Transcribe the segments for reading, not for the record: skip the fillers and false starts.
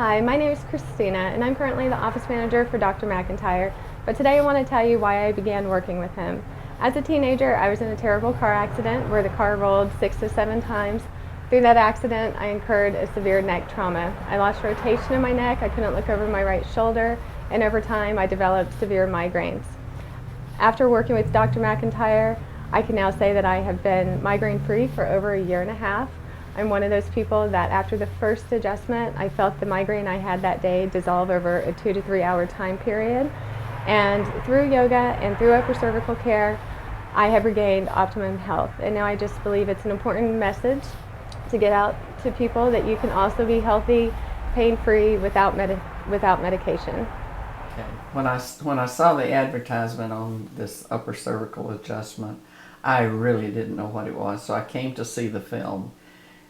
Hi, my name is Christina, and I'm currently the office manager for Dr. McIntyre, but today I want to tell you why I began working with him. As a teenager, I was in a terrible car accident where the car rolled 6 to 7 times. Through that accident, I incurred a severe neck trauma. I lost rotation in my neck, I couldn't look over my right shoulder, and over time I developed severe migraines. After working with Dr. McIntyre, I can now say that I have been migraine-free for over a year and a half. I'm one of those people that after the first adjustment, I felt the migraine I had that day dissolve over a 2 to 3 hour time period. And through yoga and through upper cervical care, I have regained optimum health. And now I just believe it's an important message to get out to people that you can also be healthy, pain-free, without medication. Okay. When I saw the advertisement on this upper cervical adjustment, I really didn't know what it was, so I came to see the film.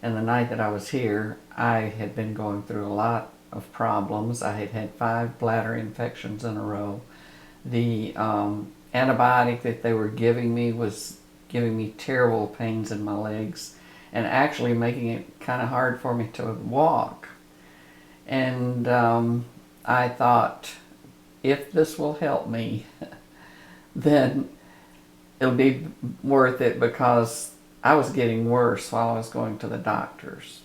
And the night that I was here, I had been going through a lot of problems. I had had 5 bladder infections in a row. The antibiotic that they were giving me was giving me terrible pains in my legs and actually making it kind of hard for me to walk. And I thought, if this will help me, then it'll be worth it, because I was getting worse while I was going to the doctors.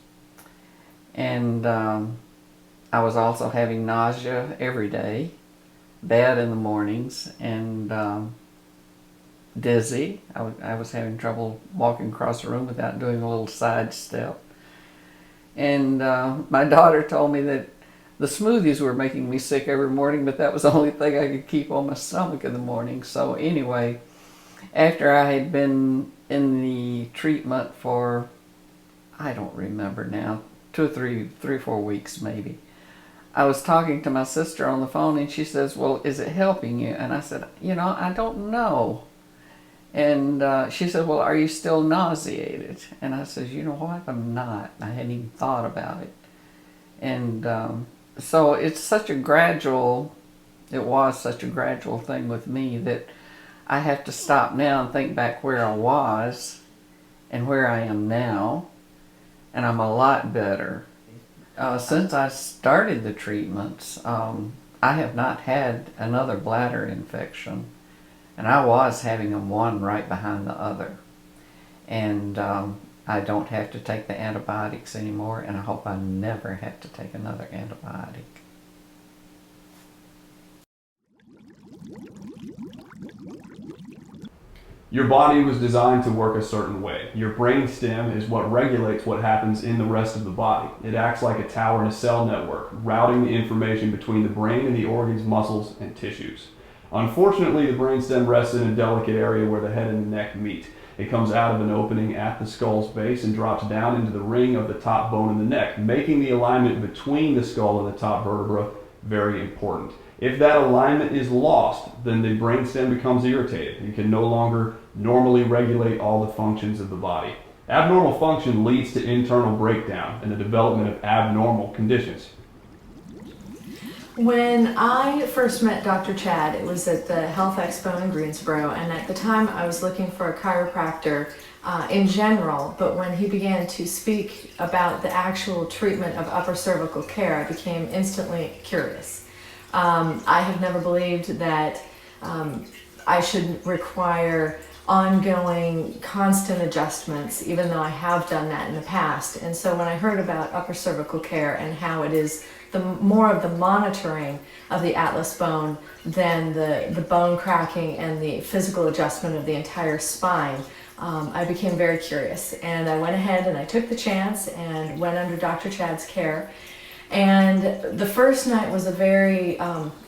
And I was also having nausea every day, bad in the mornings, and dizzy. I was having trouble walking across the room without doing a little side step. And my daughter told me that the smoothies were making me sick every morning, but that was the only thing I could keep on my stomach in the morning. So anyway, after I had been in the treatment for, I don't remember now, 3 or 4 weeks maybe, I was talking to my sister on the phone, and she says, "Well, is it helping you?" And I said, "I don't know." And she said, "Well, are you still nauseated?" And I said, "You know what, I'm not. I hadn't even thought about it." And so it was such a gradual thing with me that I have to stop now and think back where I was and where I am now, and I'm a lot better. Since I started the treatments, I have not had another bladder infection, and I was having them one right behind the other. And I don't have to take the antibiotics anymore, and I hope I never have to take another antibiotic. Your body was designed to work a certain way. Your brainstem is what regulates what happens in the rest of the body. It acts like a tower in a cell network, routing the information between the brain and the organs, muscles, and tissues. Unfortunately, the brainstem rests in a delicate area where the head and the neck meet. It comes out of an opening at the skull's base and drops down into the ring of the top bone in the neck, making the alignment between the skull and the top vertebra very important. If that alignment is lost, then the brainstem becomes irritated and can no longer normally regulate all the functions of the body. Abnormal function leads to internal breakdown and the development of abnormal conditions. When I first met Dr. Chad, it was at the Health Expo in Greensboro, and at the time I was looking for a chiropractor in general, but when he began to speak about the actual treatment of upper cervical care, I became instantly curious. I have never believed that I should require ongoing, constant adjustments, even though I have done that in the past. And so when I heard about upper cervical care and how it is more of the monitoring of the atlas bone than the bone cracking and the physical adjustment of the entire spine, I became very curious. And I went ahead and I took the chance and went under Dr. Chad's care. And the first night was a very,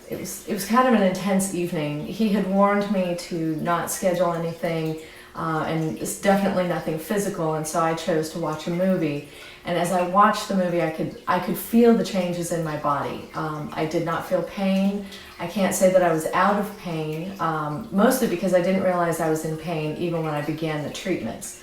it was kind of an intense evening. He had warned me to not schedule anything, and it's definitely nothing physical, and so I chose to watch a movie. And as I watched the movie, I could feel the changes in my body. I did not feel pain. I can't say that I was out of pain, mostly because I didn't realize I was in pain even when I began the treatments.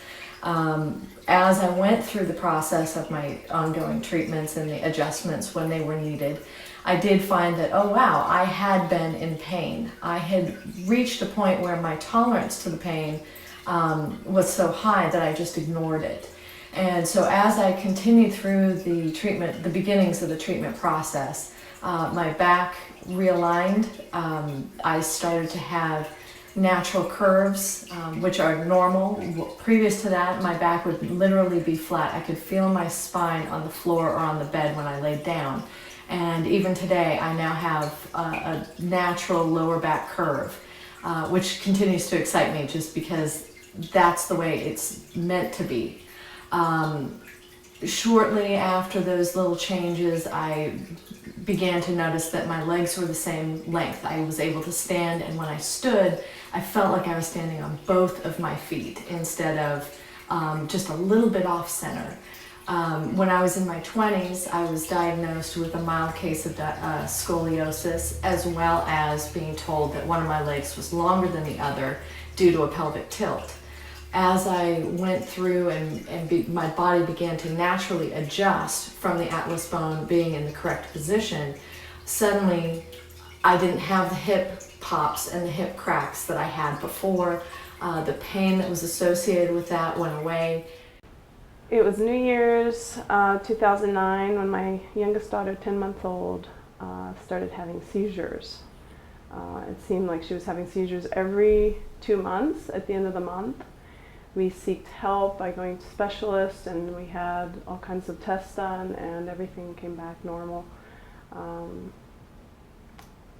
As I went through the process of my ongoing treatments and the adjustments when they were needed, I did find that, oh wow, I had been in pain. I had reached a point where my tolerance to the pain was so high that I just ignored it. And so as I continued through the treatment, the beginnings of the treatment process, my back realigned. I started to have natural curves, which are normal. Previous to that, my back would literally be flat. I could feel my spine on the floor or on the bed when I laid down. And even today, I now have a natural lower back curve, which continues to excite me just because that's the way it's meant to be. Shortly after those little changes, I began to notice that my legs were the same length. I was able to stand, and when I stood, I felt like I was standing on both of my feet instead of just a little bit off center. When I was in my 20s, I was diagnosed with a mild case of scoliosis, as well as being told that one of my legs was longer than the other due to a pelvic tilt. As I went through and my body began to naturally adjust from the atlas bone being in the correct position, suddenly I didn't have the hip pops and the hip cracks that I had before. The pain that was associated with that went away. It was New Year's 2009 when my youngest daughter, 10 months old, started having seizures. It seemed like she was having seizures every 2 months at the end of the month. We sought help by going to specialists, and we had all kinds of tests done, and everything came back normal.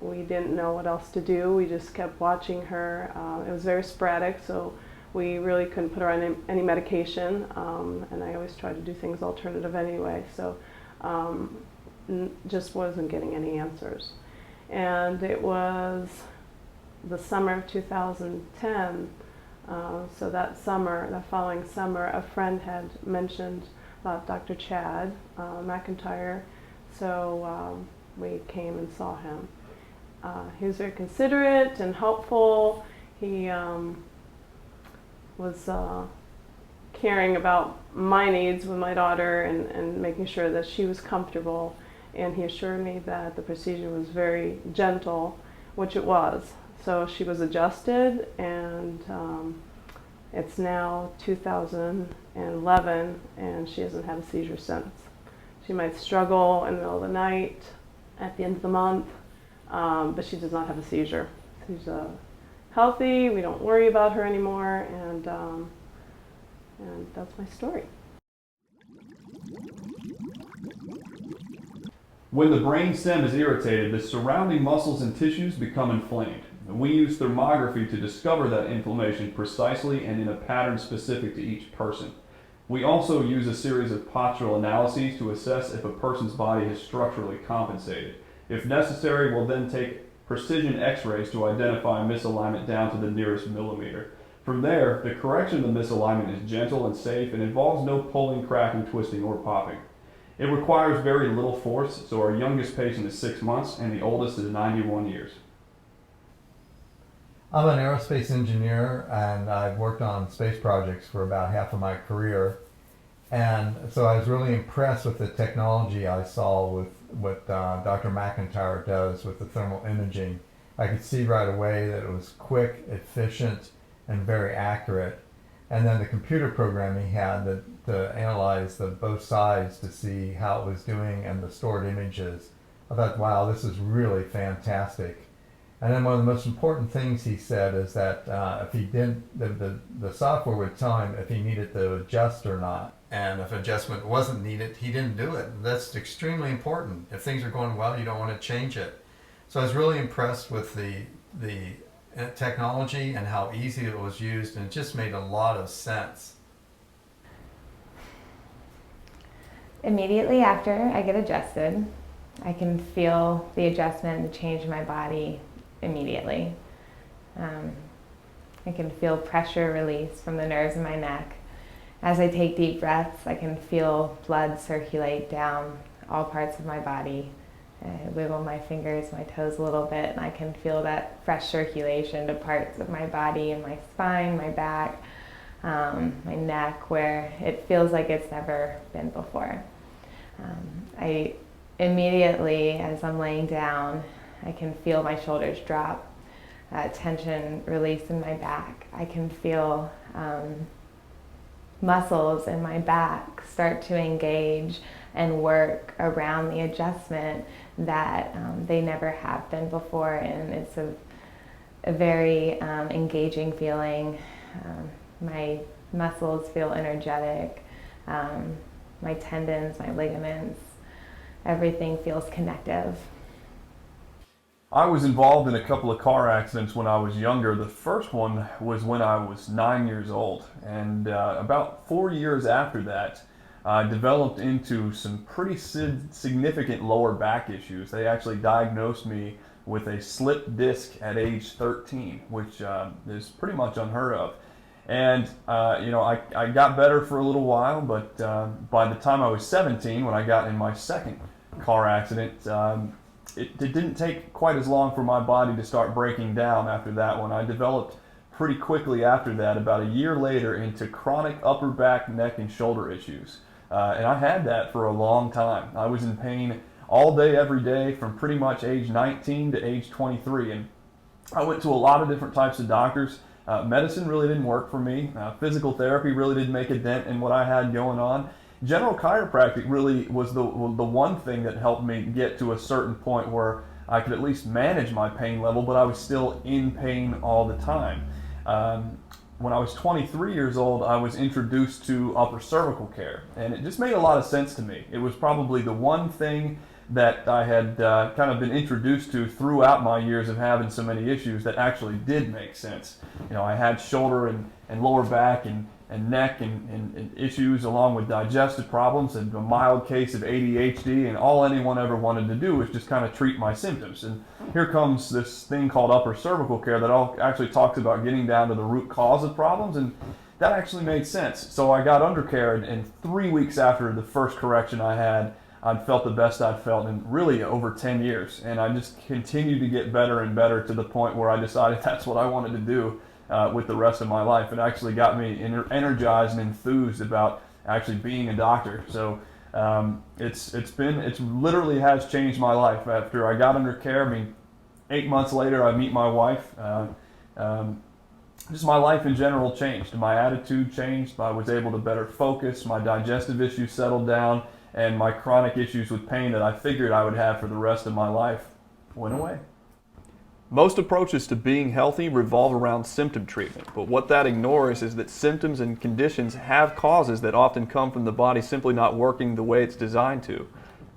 We didn't know what else to do. We just kept watching her. It was very sporadic, so we really couldn't put her on any medication, and I always tried to do things alternative anyway, so just wasn't getting any answers. And it was the summer of 2010. So that summer, the following summer, a friend had mentioned about Dr. Chad McIntyre, so we came and saw him. He was very considerate and helpful. He was caring about my needs with my daughter and making sure that she was comfortable, and he assured me that the procedure was very gentle, which it was. So she was adjusted, and it's now 2011, and she hasn't had a seizure since. She might struggle in the middle of the night, at the end of the month, but she does not have a seizure. She's healthy. We don't worry about her anymore, and that's my story. When the brainstem is irritated, the surrounding muscles and tissues become inflamed. We use thermography to discover that inflammation precisely and in a pattern specific to each person. We also use a series of postural analyses to assess if a person's body is structurally compensated. If necessary, we'll then take precision x-rays to identify misalignment down to the nearest millimeter. From there, the correction of the misalignment is gentle and safe and involves no pulling, cracking, twisting, or popping. It requires very little force, so our youngest patient is 6 months and the oldest is 91 years. I'm an aerospace engineer, and I've worked on space projects for about half of my career. And so I was really impressed with the technology I saw with what Dr. McIntyre does with the thermal imaging. I could see right away that it was quick, efficient, and very accurate. And then the computer program he had to analyze both sides to see how it was doing and the stored images. I thought, wow, this is really fantastic. And then one of the most important things he said is that if he didn't, the software would tell him if he needed to adjust or not. And if adjustment wasn't needed, he didn't do it. That's extremely important. If things are going well, you don't want to change it. So I was really impressed with the technology and how easy it was used, and it just made a lot of sense. Immediately after I get adjusted, I can feel the adjustment and the change in my body immediately. I can feel pressure release from the nerves in my neck. As I take deep breaths, I can feel blood circulate down all parts of my body. I wiggle my fingers, my toes a little bit, and I can feel that fresh circulation to parts of my body and my spine, my back, my neck, where it feels like it's never been before. I immediately, as I'm laying down, I can feel my shoulders drop, tension release in my back. I can feel muscles in my back start to engage and work around the adjustment that they never have been before, and it's a very engaging feeling. My muscles feel energetic, my tendons, my ligaments, everything feels connective. I was involved in a couple of car accidents when I was younger. The first one was when I was 9 years old, and about 4 years after that, I developed into some pretty significant lower back issues. They actually diagnosed me with a slipped disc at age 13, which is pretty much unheard of. And I got better for a little while, but by the time I was 17, when I got in my second car accident, it didn't take quite as long for my body to start breaking down after that one. I developed pretty quickly after that, about a year later, into chronic upper back, neck, and shoulder issues. And I had that for a long time. I was in pain all day, every day, from pretty much age 19 to age 23. And I went to a lot of different types of doctors. Medicine really didn't work for me. Physical therapy really didn't make a dent in what I had going on. General chiropractic really was the one thing that helped me get to a certain point where I could at least manage my pain level, but I was still in pain all the time. When I was 23 years old, I was introduced to upper cervical care, and it just made a lot of sense to me. It was probably the one thing that I had kind of been introduced to throughout my years of having so many issues that actually did make sense. I had shoulder and lower back and neck and issues, along with digestive problems and a mild case of ADHD, and all anyone ever wanted to do was just kind of treat my symptoms. And here comes this thing called upper cervical care that actually talks about getting down to the root cause of problems, and that actually made sense. So I got under care, and 3 weeks after the first correction I had, I'd felt the best I'd felt in really over 10 years. And I just continued to get better and better to the point where I decided that's what I wanted to do with the rest of my life. It actually got me energized and enthused about actually being a doctor. So it literally has changed my life. After I got under care, 8 months later, I meet my wife. Just my life in general changed. My attitude changed. I was able to better focus. My digestive issues settled down, and my chronic issues with pain that I figured I would have for the rest of my life went away. Most approaches to being healthy revolve around symptom treatment, but what that ignores is that symptoms and conditions have causes that often come from the body simply not working the way it's designed to.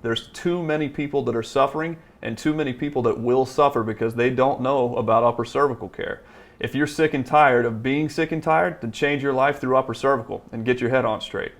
There's too many people that are suffering and too many people that will suffer because they don't know about upper cervical care. If you're sick and tired of being sick and tired, then change your life through upper cervical and get your head on straight.